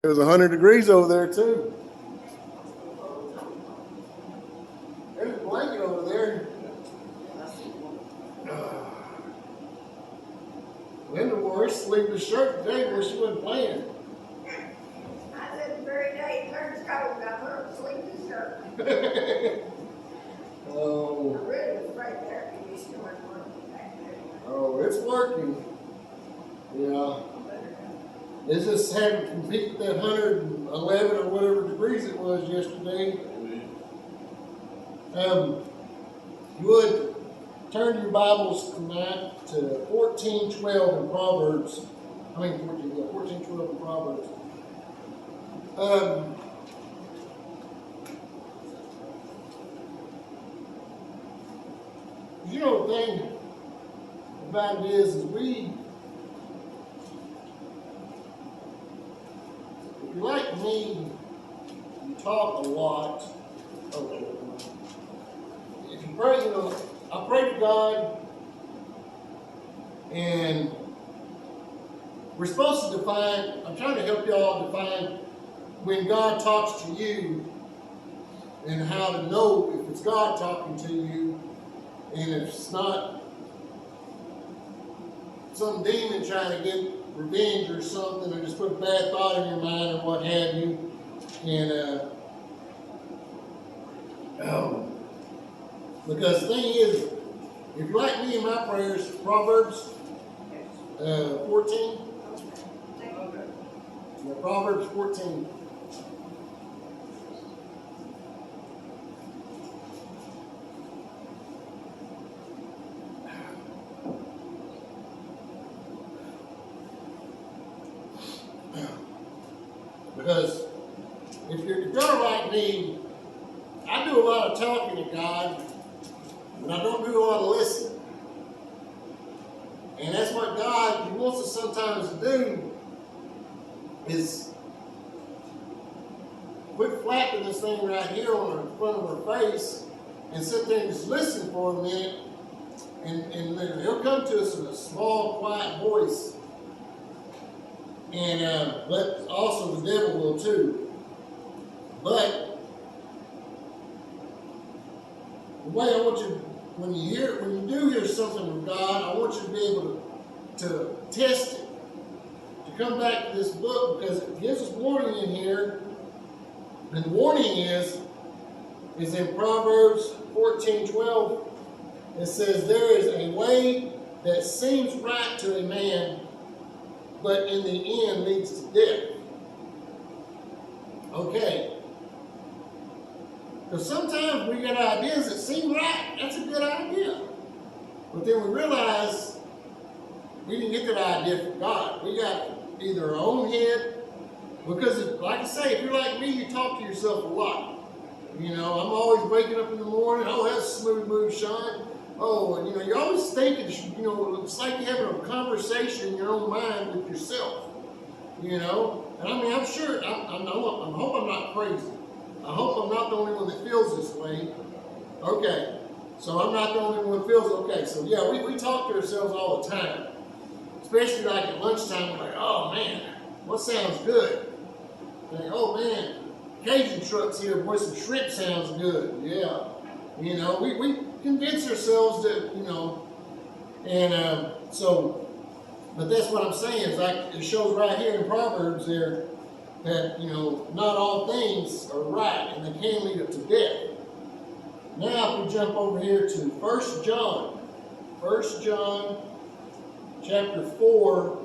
It was 100 degrees over there too. There's a blanket over there. Linda wore her sleeveless shirt today where she wasn't playing. I said the very day it turns cold, I put a sleeveless shirt. Oh. I really was right there. You used to work back there. Oh, it's working. Yeah. It just had to beat that 111 or whatever degrees it was yesterday. You would turn your Bibles tonight to 14:12 in Proverbs. 14:12 in Proverbs. You know, the thing about it is we, if you're like me, you talk a lot. Okay. If you pray, I pray to God, and we're supposed to define, I'm trying to help y'all define when God talks to you and how to know if it's God talking to you and if it's not some demon trying to get revenge or something or just put a bad thought in your mind or what have you. And because the thing is, if you're like me in my prayers, Proverbs 14. Yeah, Proverbs 14. Because if you're like me, I do a lot of talking to God, and I don't do a lot of listening. And that's what God, He wants us sometimes to do, is quit flapping this thing right here on the front of our face and sit there and just listen for a minute, and He'll come to us in a small, quiet voice. And but also the devil will too. But the way I want you, when you do hear something from God, I want you to be able to test it, to come back to this book, because it gives us warning in here. And the warning is in Proverbs 14:12. It says, "There is a way that seems right to a man, but in the end leads to death." Okay. Because sometimes we get ideas that seem right. That's a good idea. But then we realize we didn't get that idea from God. We got either our own head, because like I say, if you're like me, you talk to yourself a lot. I'm always waking up in the morning, oh, that's a smooth move, Shawn. Oh, and you're always thinking, it's like you're having a conversation in your own mind with yourself. And I'm sure, I hope I'm not crazy. I hope I'm not the only one that feels this way. Okay, so I'm not the only one that feels okay. So yeah, we talk to ourselves all the time. Especially like at lunchtime, we're like, oh man, what sounds good? Like, oh man, Cajun truck's here, boy, some shrimp sounds good. Yeah. We convince ourselves that, and but that's what I'm saying, is like it shows right here in Proverbs there that, not all things are right and they can lead up to death. Now if we jump over here to 1 John chapter 4.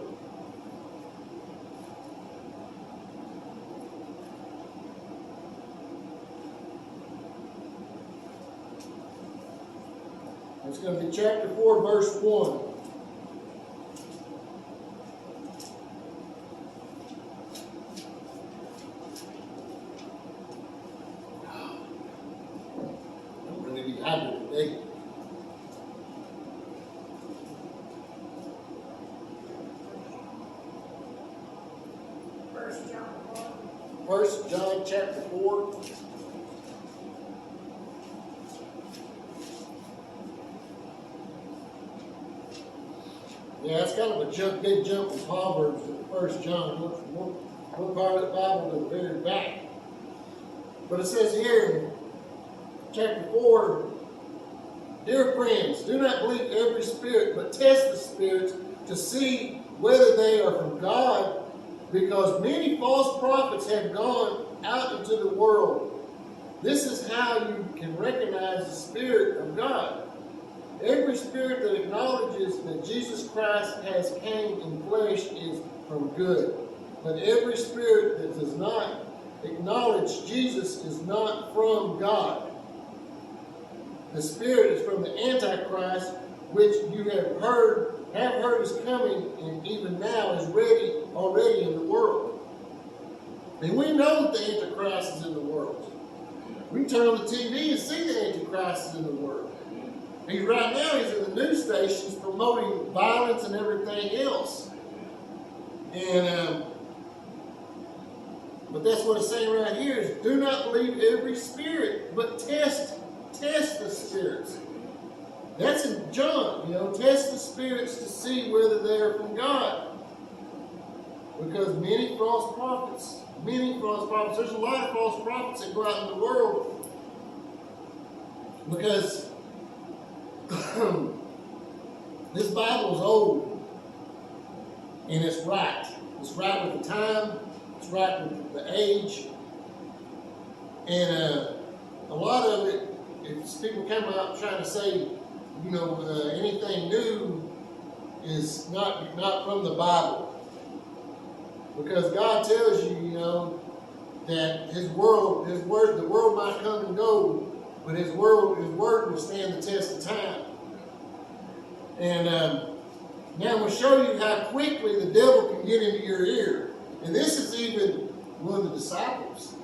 It's going to be chapter 4, verse 1. I'm going to be happy today. First John chapter 4. Yeah, it's kind of a big jump from Proverbs to 1 John. one part of the Bible to the very back. But it says here in chapter 4, dear friends, do not believe every spirit, but test the spirits to see whether they are from God, because many false prophets have gone out into the world. This is how you can recognize the Spirit of God. Every spirit that acknowledges that Jesus Christ has came in flesh is from good. But every spirit that does not acknowledge Jesus is not from God. The spirit is from the Antichrist, which you have heard is coming, and even now is already in the world. And we know that the Antichrist is in the world. We can turn on the TV and see the Antichrist is in the world. And right now he's in the news stations promoting violence and everything else. And but that's what it's saying right here is do not believe every spirit, but test the spirits. That's in John, test the spirits to see whether they're from God. Because many false prophets, there's a lot of false prophets that go out in the world. Because this Bible is old, and it's right. It's right with the time, it's right with the age. And a lot of it, if people come out trying to say, anything new is not from the Bible. Because God tells you, that the world might come and go, but His word will stand the test of time. And now we'll show you how quickly the devil can get into your ear. And this is even one of the disciples.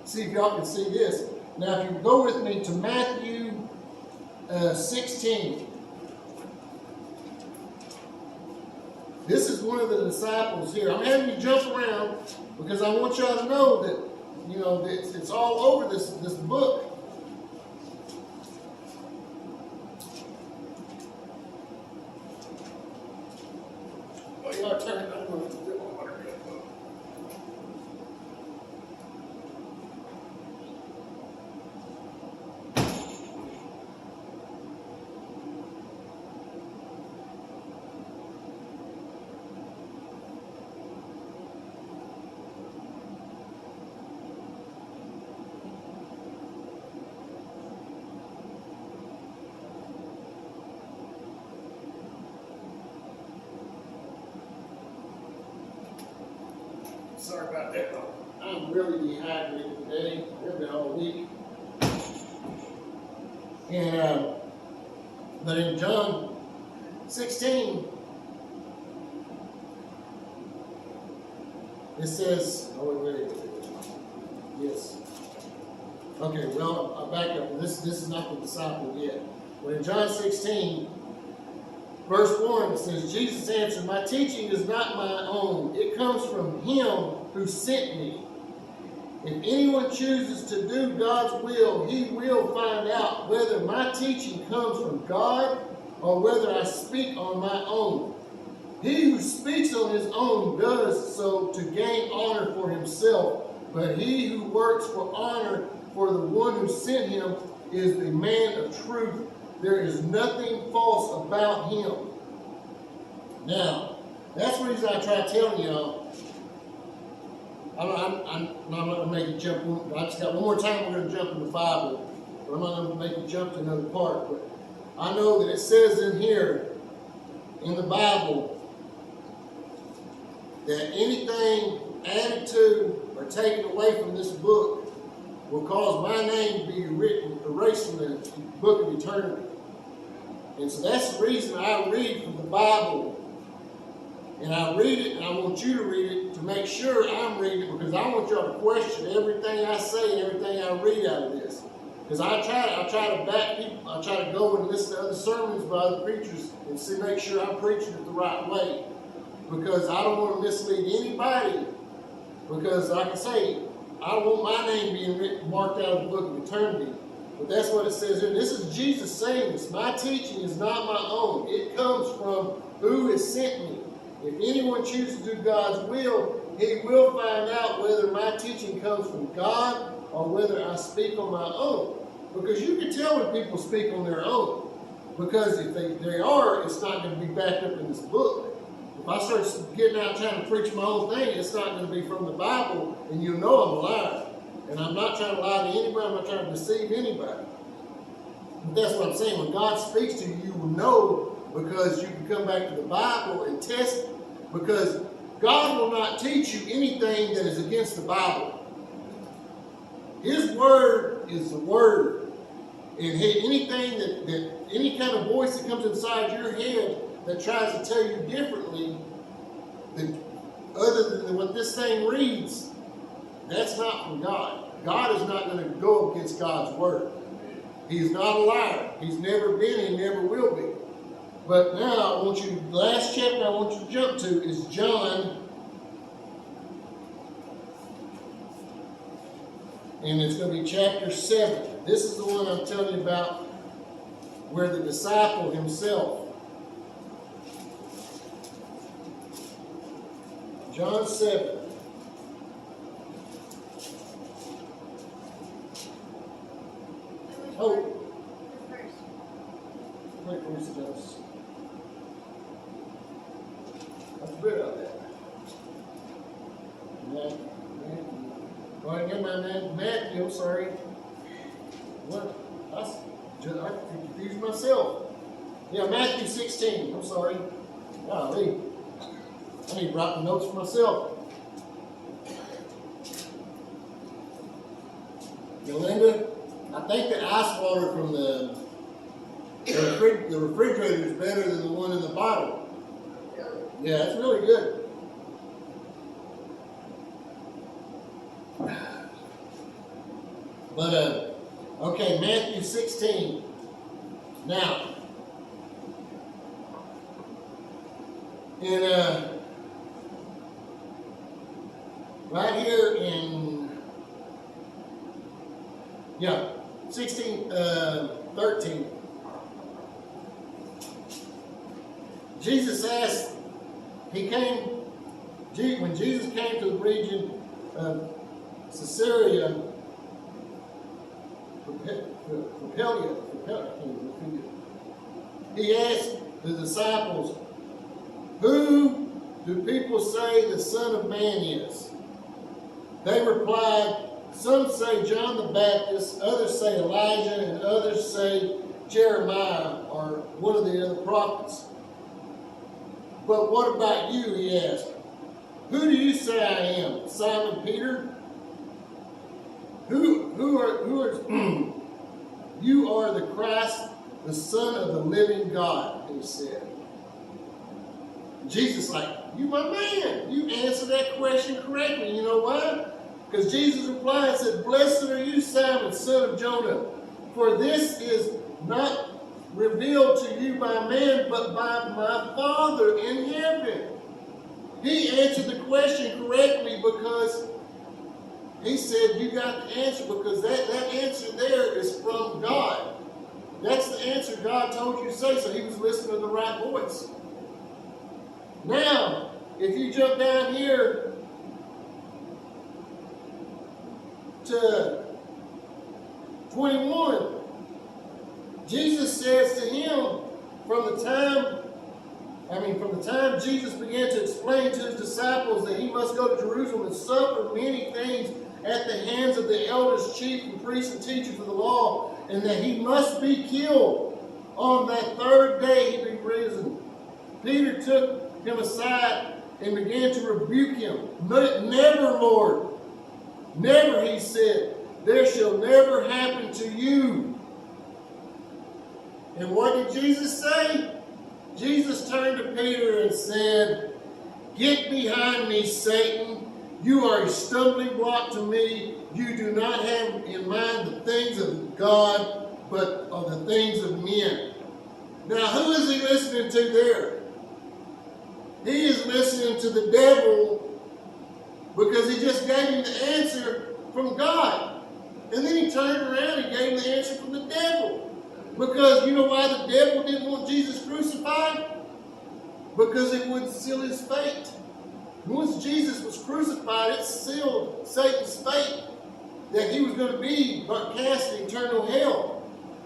See if y'all can see this. Now, if you go with me to Matthew 16. This is one of the disciples here. I'm having you jump around because I want y'all to know that, it's all over this book. Oh, y'all turn it on. Sorry about that. I'm really dehydrated today. I've been all week. And but in John 16, it says, wait. Yes. Okay, well, I'll back up. This is not the disciple yet. But in John 16, verse 1, it says, Jesus answered, my teaching is not my own. It comes from Him who sent me. If anyone chooses to do God's will, he will find out whether my teaching comes from God or whether I speak on my own. He who speaks on his own does so to gain honor for himself, but he who works for honor for the one who sent him is the man of truth. There is nothing false about him. Now, that's the reason I try telling y'all. I'm not going to make you jump. I just got one more time. We're going to jump in the Bible, but I'm not going to make you jump to another part. But I know that it says in here in the Bible that anything added to or taken away from this book will cause my name to be erased from the book of eternity. And so that's the reason I read from the Bible. And I read it, and I want you to read it to make sure I'm reading it, because I want y'all to question everything I say and everything I read out of this. Because I try to back people. I try to go and listen to other sermons by other preachers and see, make sure I'm preaching it the right way. Because I don't want to mislead anybody. Because like I say, I don't want my name being marked out of the book of eternity. But that's what it says here. This is Jesus saying this. My teaching is not my own. It comes from who has sent me. If anyone chooses to do God's will, he will find out whether my teaching comes from God or whether I speak on my own. Because you can tell when people speak on their own. Because if they are, it's not going to be backed up in this book. If I start getting out trying to preach my own thing, it's not going to be from the Bible, and you know I'm a liar. And I'm not trying to lie to anybody. I'm not trying to deceive anybody. But that's what I'm saying. When God speaks to you, you will know, because you can come back to the Bible and test it. Because God will not teach you anything that is against the Bible. His word is the word. And anything that any kind of voice that comes inside your head that tries to tell you differently, other than what this thing reads, that's not from God. God is not going to go against God's word. He's not a liar. He's never been, he never will be. But now I want you, the last chapter I want you to jump to is John. And it's going to be chapter 7. This is the one I'm telling you about, where the disciple himself, John 7. Oh. Wait, where's the dose? That's a bit of that. Go ahead and get my Matthew, I'm sorry. What? I confused myself. Yeah, Matthew 16, I'm sorry. Golly. I need to write the notes for myself. Melinda, I think the ice water from the refrigerator is better than the one in the bottle. Yeah, it's really good. But, okay, Matthew 16. Now, right here in, 13. Jesus asked, when Jesus came to the region of Caesarea, he asked the disciples, "Who do people say the Son of Man is?" They replied, "Some say John the Baptist, others say Elijah, and others say Jeremiah or one of the other prophets." "But what about you?" he asked. "Who do you say I am?" Simon Peter, Who are you are the Christ, the Son of the living God, he said. Jesus like, "You my man. You answered that question correctly." You know why? Because Jesus replied and said, "Blessed are you, Simon, son of Jonah, for this is not revealed to you by man, but by my Father in heaven." He answered the question correctly because he said, "You got the answer," because that answer there is from God. That's the answer God told you to say, so he was listening to the right voice. Now, if you jump down here to 21, Jesus says to him, from the time Jesus began to explain to his disciples that he must go to Jerusalem and suffer many things at the hands of the elders, chief and priests and teachers of the law, and that he must be killed. On that third day he be risen. Peter took him aside and began to rebuke him. "Never, Lord. Never," he said. "There shall never happen to you." And what did Jesus say? Jesus turned to Peter and said, "Get behind me, Satan. You are a stumbling block to me. You do not have in mind the things of God, but of the things of men." Now, who is he listening to there? He is listening to the devil, because he just gave him the answer from God. And then he turned around and gave him the answer from the devil. Because you know why the devil didn't want Jesus crucified? Because it would seal his fate. Once Jesus was crucified, it sealed Satan's fate that he was going to be but cast in eternal hell.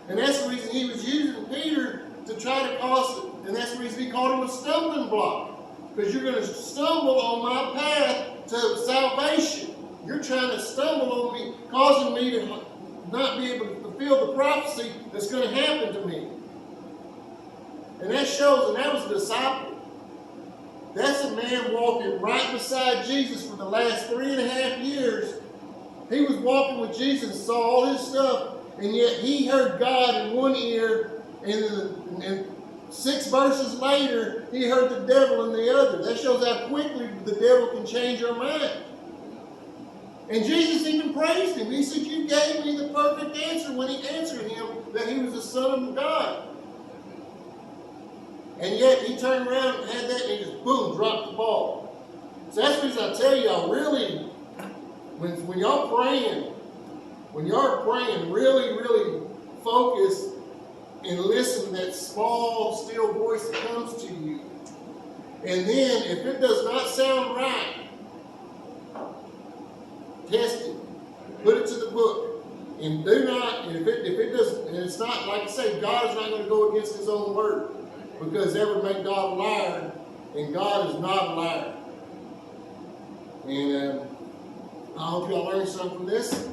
And that's the reason he was using Peter to try to cause it. And that's the reason he called him a stumbling block. Because you're going to stumble on my path to salvation. You're trying to stumble on me, causing me to not be able to fulfill the prophecy that's going to happen to me. And that shows, and that was a disciple. That's a man walking right beside Jesus for the last 3.5 years. He was walking with Jesus, saw all his stuff, and yet he heard God in one ear, and 6 verses later, he heard the devil in the other. That shows how quickly the devil can change our mind. And Jesus even praised him. He said, you gave me the perfect answer when he answered him that he was the Son of God. And yet he turned around and had that and he just boom, dropped the ball. So that's the reason I tell y'all, really, when y'all praying, really, really focus and listen to that small, still voice that comes to you. And then if it does not sound right, test it. Put it to the book. And do not, and if it doesn't, and it's not, like I say, God is not going to go against his own word. Because that would make God a liar, and God is not a liar. And I hope y'all learned something from this.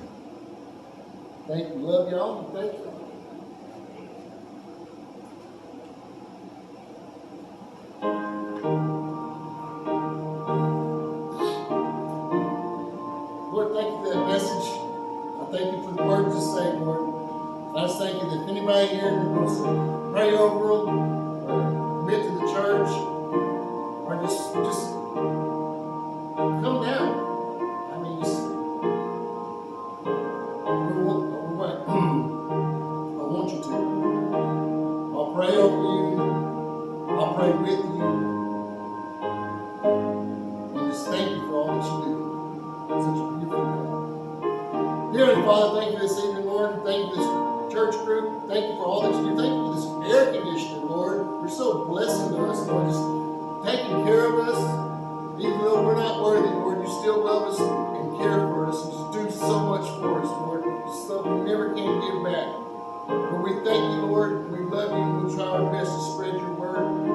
Thank you. Love y'all. And thank you. Lord, thank you for that message. I thank you for the words you say, Lord. I just thank you that if anybody here wants to pray over them, commit to the church, or just come down. I mean, I want you to. I'll pray over you. I'll pray with you. And just thank you for all that you do. Such a beautiful God. Dear Heavenly Father, thank you for this evening, Lord. Thank you for this church group. Thank you for all that you do. Thank you for this air conditioner, Lord. You're so blessing to us, Lord. Just taking care of us. Even though we're not worthy, Lord, you still love us